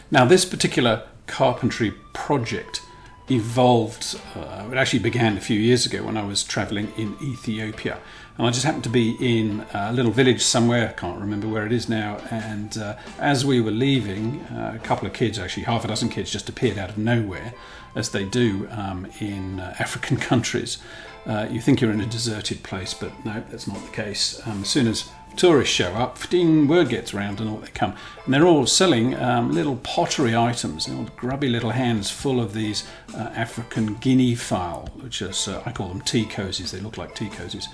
Now, this particular carpentry project evolved, it actually began a few years ago when I was travelling in Ethiopia. And I just happened to be in a little village somewhere, I can't remember where it is now, and as we were leaving, a couple of kids, actually half a dozen kids, just appeared out of nowhere, as they do in African countries. You think you're in a deserted place, but no, that's not the case. As soon as tourists show up, ding, word gets around and all they come. And they're all selling little pottery items, grubby little hands full of these African guinea fowl, which is, I call them tea cozies. They look like tea cozies.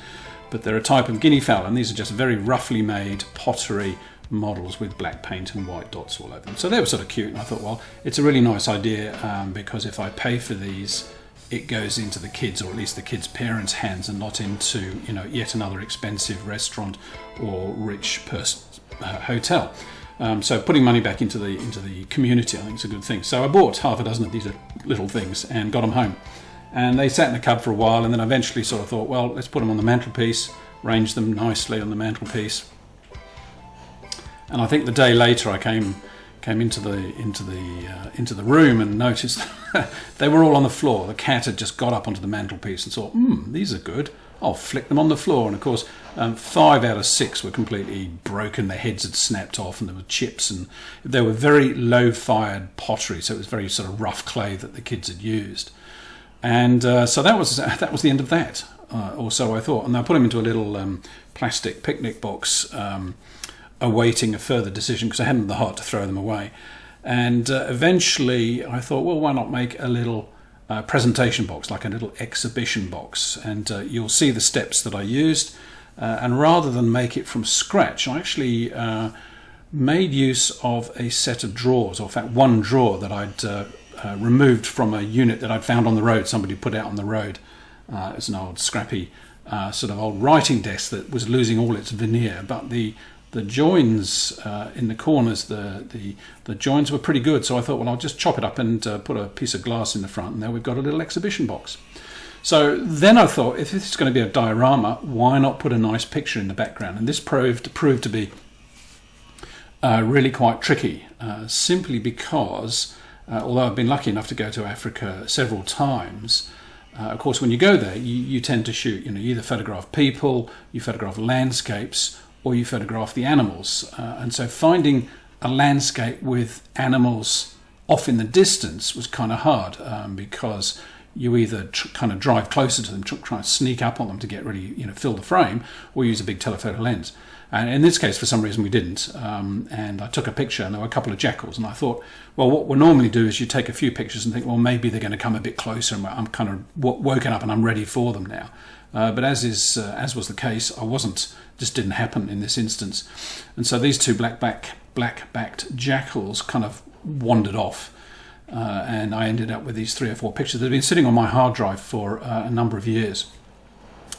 But they're a type of guinea fowl, and these are just very roughly made pottery models with black paint and white dots all over them. So they were sort of cute, and I thought, well, it's a really nice idea because if I pay for these, it goes into the kids, or at least the kids' parents' hands, and not into yet another expensive restaurant or rich person's hotel. So putting money back into the community, I think, is a good thing. So I bought half a dozen of these little things and got them home. And they sat in the cupboard for a while, and then I eventually sort of thought, well, let's put them on the mantelpiece, arrange them nicely on the mantelpiece. And I think the day later I came into the room and noticed they were all on the floor. The cat had just got up onto the mantelpiece and thought, these are good. I'll flick them on the floor. And of course, 5 out of 6 were completely broken. Their heads had snapped off, and there were chips, and they were very low-fired pottery, so it was very sort of rough clay that the kids had used. And so that was the end of that, or so I thought. And I put them into a little plastic picnic box, awaiting a further decision because I hadn't the heart to throw them away. And eventually I thought, well, why not make a little presentation box, like a little exhibition box? And you'll see the steps that I used. And rather than make it from scratch, I actually made use of a set of drawers, or in fact one drawer that I'd removed from a unit that I'd found on the road. Somebody put out on the road. It's an old scrappy sort of old writing desk that was losing all its veneer, but the joins in the corners, the joins were pretty good. So I thought, well, I'll just chop it up and put a piece of glass in the front, and there we've got a little exhibition box. So then I thought, if this is going to be a diorama, why not put a nice picture in the background? And this proved to be really quite tricky, simply because although I've been lucky enough to go to Africa several times, of course, when you go there, you tend to shoot. You either photograph people, you photograph landscapes, or you photograph the animals. And so finding a landscape with animals off in the distance was kind of hard because you either kind of drive closer to them, try and sneak up on them to get really, fill the frame, or use a big telephoto lens. And in this case, for some reason, we didn't. And I took a picture, and there were a couple of jackals. And I thought, well, what we normally do is you take a few pictures and think, well, maybe they're going to come a bit closer, and I'm kind of woken up and I'm ready for them now. But as was the case, I wasn't. Just didn't happen in this instance. And so these two black-backed jackals kind of wandered off. And I ended up with these 3 or 4 pictures that have been sitting on my hard drive for a number of years.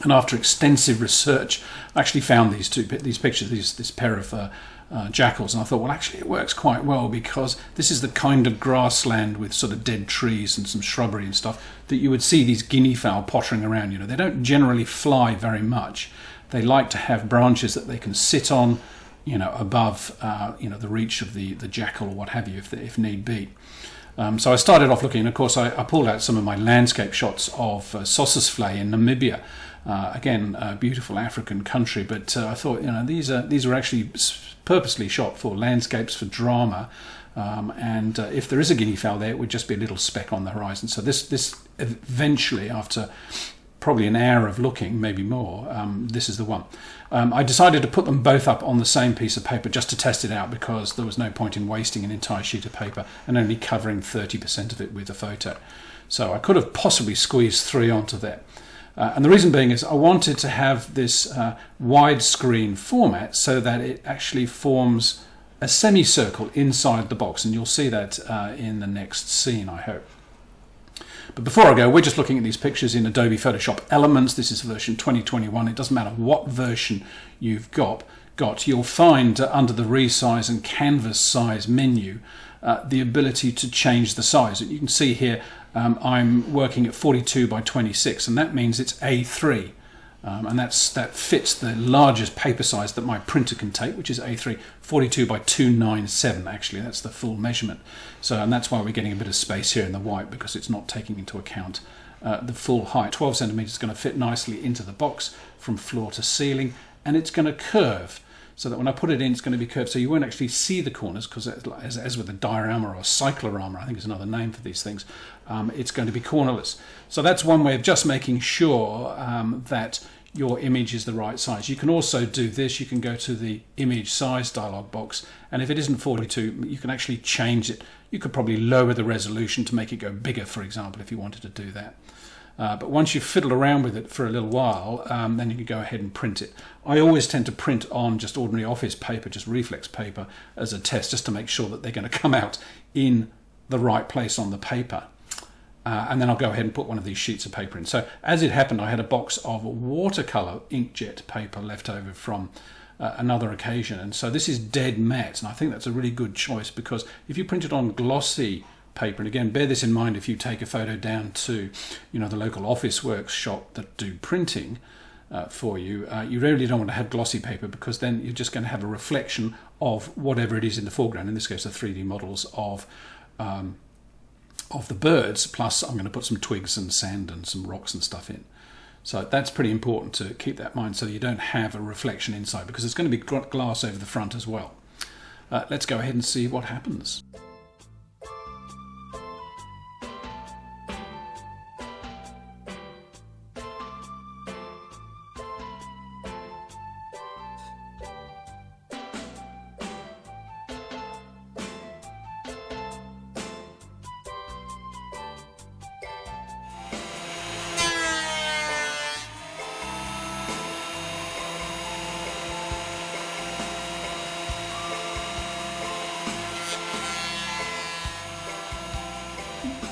And after extensive research, I actually found these pictures, this pair of jackals, and I thought, well, actually it works quite well because this is the kind of grassland with sort of dead trees and some shrubbery and stuff that you would see these guinea fowl pottering around. They don't generally fly very much. They like to have branches that they can sit on, above, the reach of the jackal or what have you, if need be. So I started off looking, and of course I pulled out some of my landscape shots of Sossusvlei in Namibia. Again, a beautiful African country, but I thought, these were actually purposely shot for landscapes, for drama, and if there is a guinea fowl there, it would just be a little speck on the horizon. So this eventually, after probably an hour of looking, maybe more, this is the one. I decided to put them both up on the same piece of paper just to test it out, because there was no point in wasting an entire sheet of paper and only covering 30% of it with a photo. So I could have possibly squeezed 3 onto there. And the reason being is I wanted to have this widescreen format so that it actually forms a semicircle inside the box, and you'll see that in the next scene, I hope. But before I go, we're just looking at these pictures in Adobe Photoshop Elements. This is version 2021. It doesn't matter what version you've got. You'll find under the resize and canvas size menu the ability to change the size. You can see here I'm working at 42 by 26, and that means it's A3. and that fits the largest paper size that my printer can take, which is A3 42 by 297. Actually, that's the full measurement. So, and that's why we're getting a bit of space here in the white, because it's not taking into account the full height. 12 centimeters is going to fit nicely into the box from floor to ceiling, and it's going to curve, so that when I put it in, it's going to be curved, so you won't actually see the corners, because as with a diorama or a cyclorama, I think is another name for these things, it's going to be cornerless. So that's one way of just making sure that your image is the right size. You can also do this. You can go to the image size dialog box, and if it isn't 42, you can actually change it. You could probably lower the resolution to make it go bigger, for example, if you wanted to do that. But once you've fiddled around with it for a little while, then you can go ahead and print it. I always tend to print on just ordinary office paper, just reflex paper, as a test, just to make sure that they're going to come out in the right place on the paper. And then I'll go ahead and put one of these sheets of paper in. So as it happened, I had a box of watercolor inkjet paper left over from another occasion. And so this is dead matte, and I think that's a really good choice, because if you print it on glossy paper, and again, bear this in mind if you take a photo down to, the local office works shop that do printing for you, you really don't want to have glossy paper, because then you're just going to have a reflection of whatever it is in the foreground. In this case, the 3D models of the birds, plus I'm going to put some twigs and sand and some rocks and stuff in. So that's pretty important to keep that in mind, so you don't have a reflection inside, because there's going to be glass over the front as well. Let's go ahead and see what happens.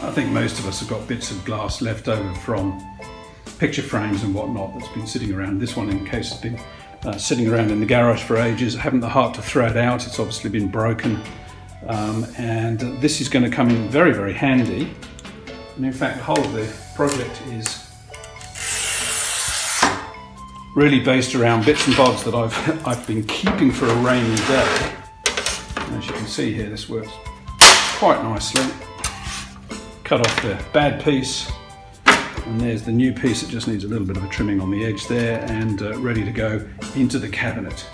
I think most of us have got bits of glass left over from picture frames and whatnot that's been sitting around. This one, in case, has been sitting around in the garage for ages. I haven't the heart to throw it out. It's obviously been broken. And this is going to come in very, very handy. And in fact, the whole of the project is really based around bits and bobs that I've been keeping for a rainy day. And as you can see here, this works quite nicely. Cut off the bad piece, and there's the new piece that just needs a little bit of a trimming on the edge there, and ready to go into the cabinet.